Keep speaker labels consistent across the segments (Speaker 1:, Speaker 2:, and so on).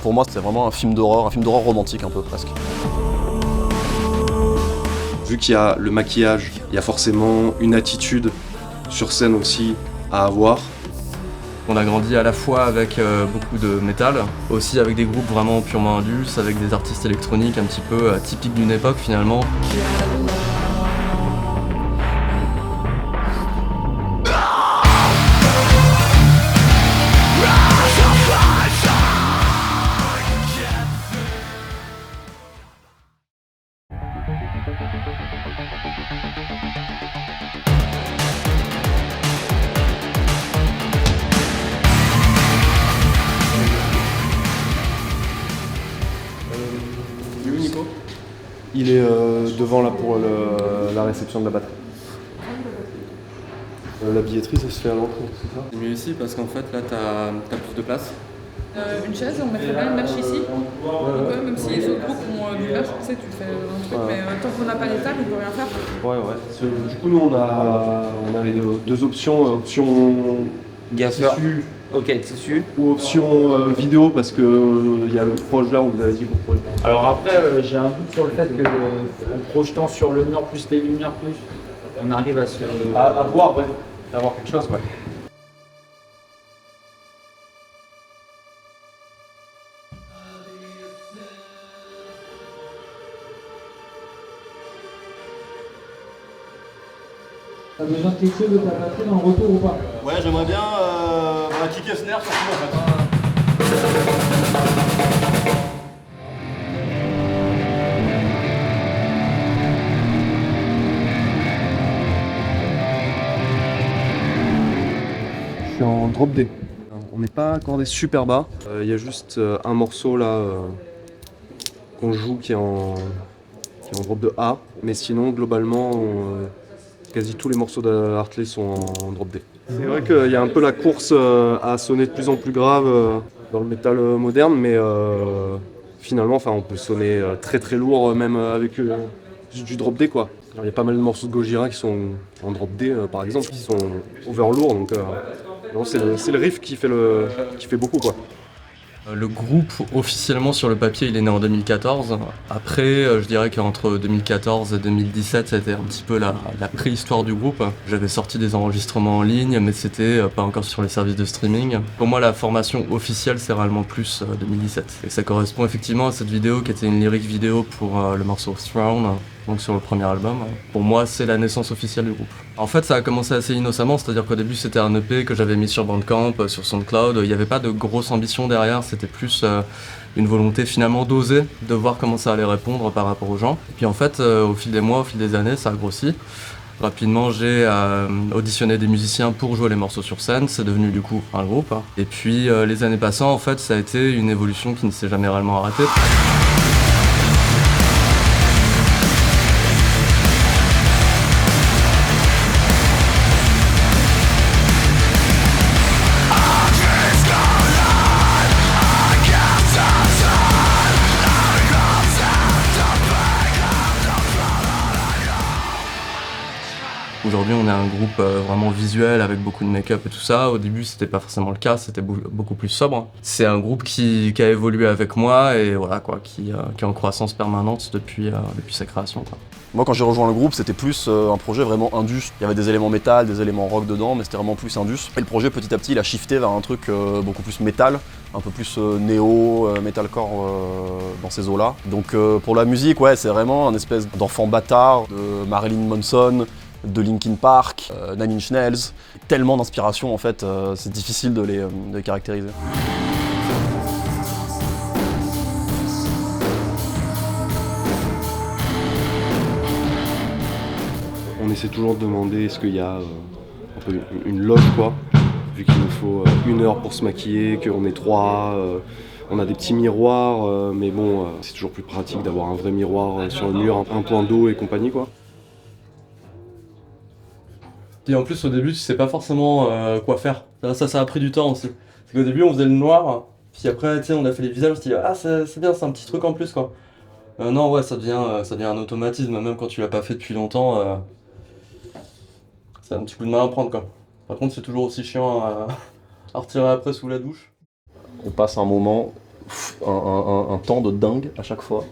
Speaker 1: pour moi c'est vraiment un film d'horreur romantique un peu presque.
Speaker 2: Vu qu'il y a le maquillage, il y a forcément une attitude sur scène aussi à avoir.
Speaker 3: On a grandi à la fois avec beaucoup de métal, aussi avec des groupes vraiment purement indus, avec des artistes électroniques un petit peu typiques d'une époque finalement.
Speaker 2: Il est devant là pour la réception de la batterie. La billetterie, ça se fait à l'entrée, c'est ça?
Speaker 3: C'est mieux ici parce qu'en fait là t'as plus de place.
Speaker 4: Une chaise, on mettrait bien une marche ici. Donc, même si les autres groupes ont du place, tu sais, tu fais un truc, mais tant qu'on n'a pas les tables, on peut rien faire.
Speaker 2: Du coup, nous, on a les deux options. Option tissu.
Speaker 5: Ok, tissu.
Speaker 2: Ou option vidéo, parce que y a le proche là, on vous avait dit pour projeter.
Speaker 5: Alors après, j'ai un doute sur le fait que en projetant sur le mur plus les lumières plus, on arrive à se...
Speaker 2: À voir, ouais. D'avoir quelque chose, ouais.
Speaker 6: T'as besoin de quelque chose de ta batterie dans le retour ou pas?
Speaker 1: Ouais, j'aimerais bien kicker snare surtout en fait.
Speaker 2: Je suis en drop D. On n'est pas accordé super bas. Il y a juste un morceau là qu'on joue qui est en drop de A. Mais sinon, globalement, quasi tous les morceaux d'Hartley sont en drop D. C'est vrai qu'il y a un peu la course à sonner de plus en plus grave dans le métal moderne, mais finalement, on peut sonner très très lourd même avec du drop D quoi. Alors, il y a pas mal de morceaux de Gojira qui sont en drop D par exemple, qui sont over lourd, donc c'est le riff qui fait beaucoup quoi.
Speaker 3: Le groupe, officiellement sur le papier, il est né en 2014. Après, je dirais qu'entre 2014 et 2017, c'était un petit peu la préhistoire du groupe. J'avais sorti des enregistrements en ligne, mais c'était pas encore sur les services de streaming. Pour moi, la formation officielle, c'est réellement plus 2017. Et ça correspond effectivement à cette vidéo qui était une lyric vidéo pour le morceau Throne, donc sur le premier album. Pour moi, c'est la naissance officielle du groupe. En fait, ça a commencé assez innocemment, c'est-à-dire qu'au début, c'était un EP que j'avais mis sur Bandcamp, sur SoundCloud. Il n'y avait pas de grosse ambition derrière, c'était plus une volonté finalement d'oser, de voir comment ça allait répondre par rapport aux gens. Et puis en fait, au fil des mois, au fil des années, ça a grossi. Rapidement, j'ai auditionné des musiciens pour jouer les morceaux sur scène, c'est devenu du coup un groupe. Et puis les années passant, en fait, ça a été une évolution qui ne s'est jamais réellement arrêtée. Aujourd'hui, on est un groupe vraiment visuel avec beaucoup de make-up et tout ça. Au début, c'était pas forcément le cas, c'était beaucoup plus sobre. C'est un groupe qui a évolué avec moi et voilà quoi, qui est en croissance permanente depuis sa création quoi.
Speaker 1: Moi quand j'ai rejoint le groupe, c'était plus un projet vraiment indus. Il y avait des éléments métal, des éléments rock dedans, mais c'était vraiment plus indus. Et le projet petit à petit, il a shifté vers un truc beaucoup plus métal, un peu plus néo, metalcore dans ces eaux-là. Donc pour la musique, ouais, c'est vraiment un espèce d'enfant bâtard de Marilyn Manson, de Linkin Park, Nine Inch Nails. Tellement d'inspiration en fait, c'est difficile de les caractériser.
Speaker 2: On essaie toujours de demander est-ce qu'il y a un peu une loge quoi, vu qu'il nous faut 1 heure pour se maquiller, qu'on est 3, on a des petits miroirs, mais bon, c'est toujours plus pratique d'avoir un vrai miroir sur le mur, un point d'eau et compagnie quoi.
Speaker 3: Et en plus, au début, tu sais pas forcément quoi faire. Ça a pris du temps aussi. Parce qu'au début, on faisait le noir, puis après, tu sais, on a fait les visages, on s'est dit, ah, c'est bien, c'est un petit truc en plus, quoi. Non, ouais, ça devient un automatisme, même quand tu l'as pas fait depuis longtemps. C'est un petit coup de main à prendre, quoi. Par contre, c'est toujours aussi chiant à retirer après sous la douche.
Speaker 2: On passe un moment
Speaker 1: un temps de dingue à chaque fois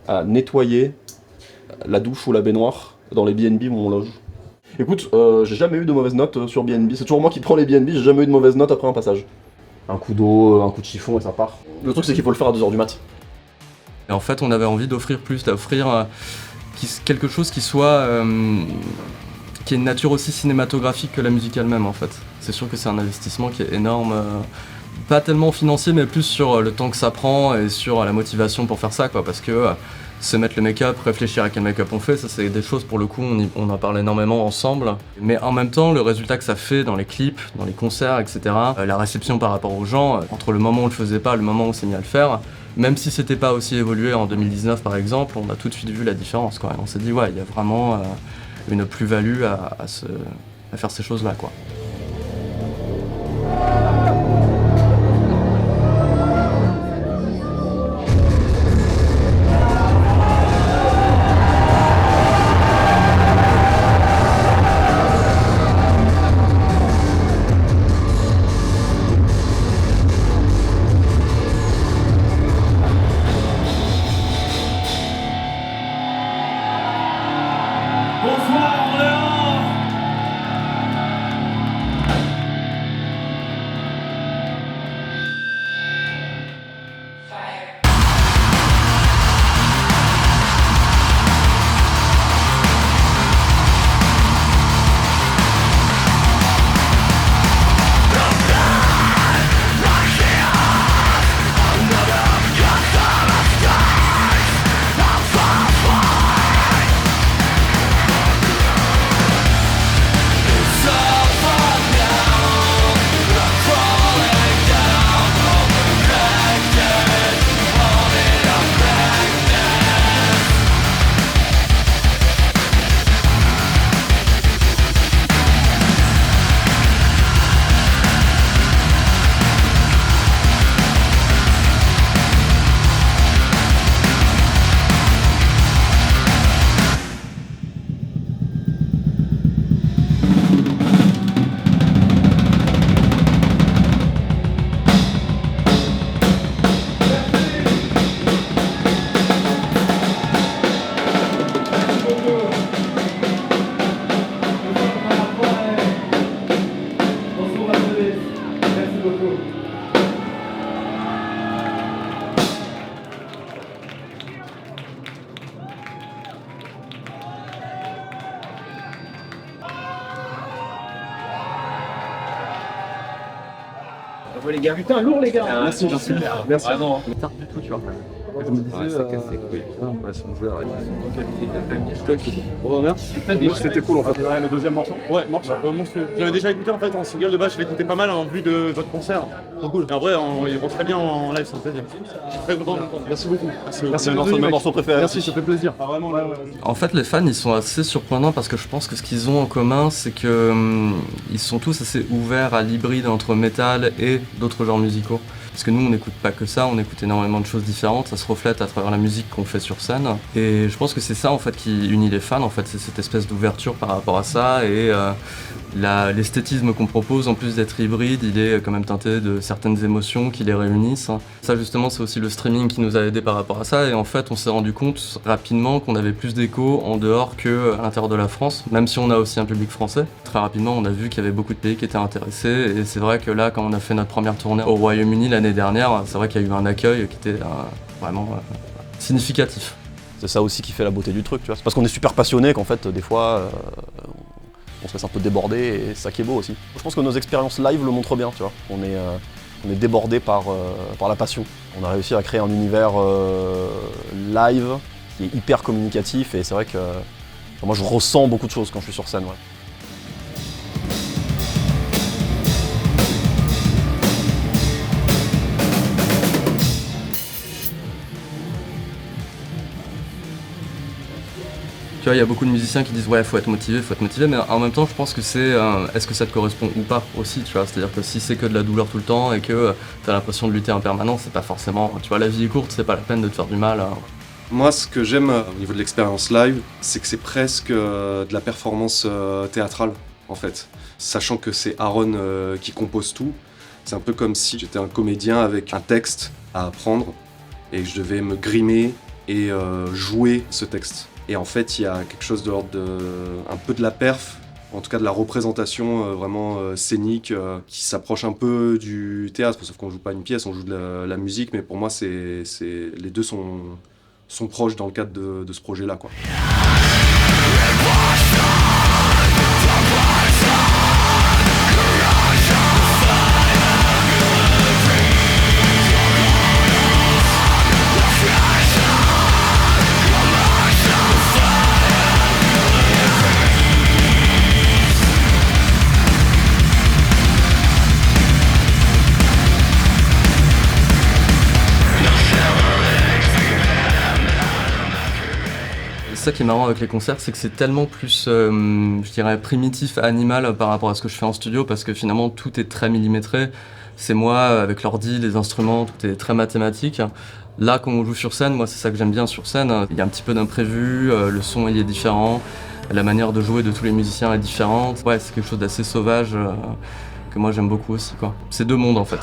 Speaker 1: à nettoyer la douche ou la baignoire dans les BNB où on loge. Écoute, j'ai jamais eu de mauvaise note sur BNB, c'est toujours moi qui prends les BNB, j'ai jamais eu de mauvaise note après un passage. Un coup d'eau, un coup de chiffon et ça part. Le truc c'est qu'il faut le faire à 2h du mat.
Speaker 3: Et en fait, on avait envie d'offrir plus, d'offrir quelque chose qui soit qui ait une nature aussi cinématographique que la musique elle-même en fait. C'est sûr que c'est un investissement qui est énorme, pas tellement financier mais plus sur le temps que ça prend et sur la motivation pour faire ça quoi, parce que se mettre le make-up, réfléchir à quel make-up on fait, ça c'est des choses pour le coup on en parle énormément ensemble, mais en même temps le résultat que ça fait dans les clips, dans les concerts, etc., la réception par rapport aux gens, entre le moment où on le faisait pas et le moment où on s'est mis à le faire, même si c'était pas aussi évolué en 2019 par exemple, on a tout de suite vu la différence quoi. Et on s'est dit ouais, il y a vraiment une plus-value à faire ces choses-là quoi.
Speaker 5: Les gars, putain, lourd les gars.
Speaker 2: Merci. Merci.
Speaker 5: Vraiment.
Speaker 3: Du tout, tu vois.
Speaker 2: Je me disais, c'était cool en fait.
Speaker 7: Le deuxième morceau. Ouais, morceau monstrueux. Je l'avais déjà écouté en fait en single de base, je l'écoutais pas mal en vue de votre concert. Trop cool. Et en vrai, il rend très bien en live, ça me plaisir. Je suis très content. Merci beaucoup.
Speaker 1: C'est mes morceaux préférés.
Speaker 2: Merci, ça fait plaisir.
Speaker 7: Ah, vraiment, ouais.
Speaker 3: En fait, les fans, ils sont assez surprenants parce que je pense que ce qu'ils ont en commun, c'est que ils sont tous assez ouverts à l'hybride entre métal et d'autres genres musicaux. Parce que nous, on n'écoute pas que ça, on écoute énormément de choses différentes, ça se reflète à travers la musique qu'on fait sur scène. Et je pense que c'est ça en fait qui unit les fans, en fait, c'est cette espèce d'ouverture par rapport à ça et l'esthétisme qu'on propose, en plus d'être hybride, il est quand même teinté de certaines émotions qui les réunissent. Ça justement, c'est aussi le streaming qui nous a aidé par rapport à ça et en fait, on s'est rendu compte rapidement qu'on avait plus d'écho en dehors qu'à l'intérieur de la France, même si on a aussi un public français. Très rapidement, on a vu qu'il y avait beaucoup de pays qui étaient intéressés et c'est vrai que là, quand on a fait notre première tournée au Royaume-Uni l'année dernière, c'est vrai qu'il y a eu un accueil qui était vraiment significatif.
Speaker 1: C'est ça aussi qui fait la beauté du truc, tu vois. C'est parce qu'on est super passionné qu'en fait, des fois, on se laisse un peu déborder et c'est ça qui est beau aussi. Je pense que nos expériences live le montrent bien, tu vois. On est débordé par la passion. On a réussi à créer un univers live qui est hyper communicatif et c'est vrai que moi je ressens beaucoup de choses quand je suis sur scène. Ouais.
Speaker 3: Tu vois, il y a beaucoup de musiciens qui disent ouais, faut être motivé, mais en même temps, je pense que c'est est-ce que ça te correspond ou pas aussi, tu vois. C'est-à-dire que si c'est que de la douleur tout le temps et que t'as l'impression de lutter en permanence, c'est pas forcément. Tu vois, la vie est courte, c'est pas la peine de te faire du mal.
Speaker 2: Moi, ce que j'aime au niveau de l'expérience live, c'est que c'est presque de la performance théâtrale, en fait. Sachant que c'est Aaron qui compose tout, C'est un peu comme si j'étais un comédien avec un texte à apprendre et que je devais me grimer et jouer ce texte. Et en fait, il y a quelque chose de l'ordre un peu de la perf, en tout cas de la représentation vraiment scénique qui s'approche un peu du théâtre, sauf qu'on joue pas une pièce, on joue de la musique, mais pour moi, les deux sont proches dans le cadre de ce projet-là, quoi.
Speaker 3: Ça qui est marrant avec les concerts, c'est que c'est tellement plus, je dirais, primitif, animal par rapport à ce que je fais en studio, parce que finalement tout est très millimétré. C'est moi avec l'ordi, les instruments, tout est très mathématique. Là, quand on joue sur scène, moi c'est ça que j'aime bien sur scène. Il y a un petit peu d'imprévu, le son il est différent, la manière de jouer de tous les musiciens est différente. Ouais, c'est quelque chose d'assez sauvage que moi j'aime beaucoup aussi, quoi. C'est deux mondes en fait.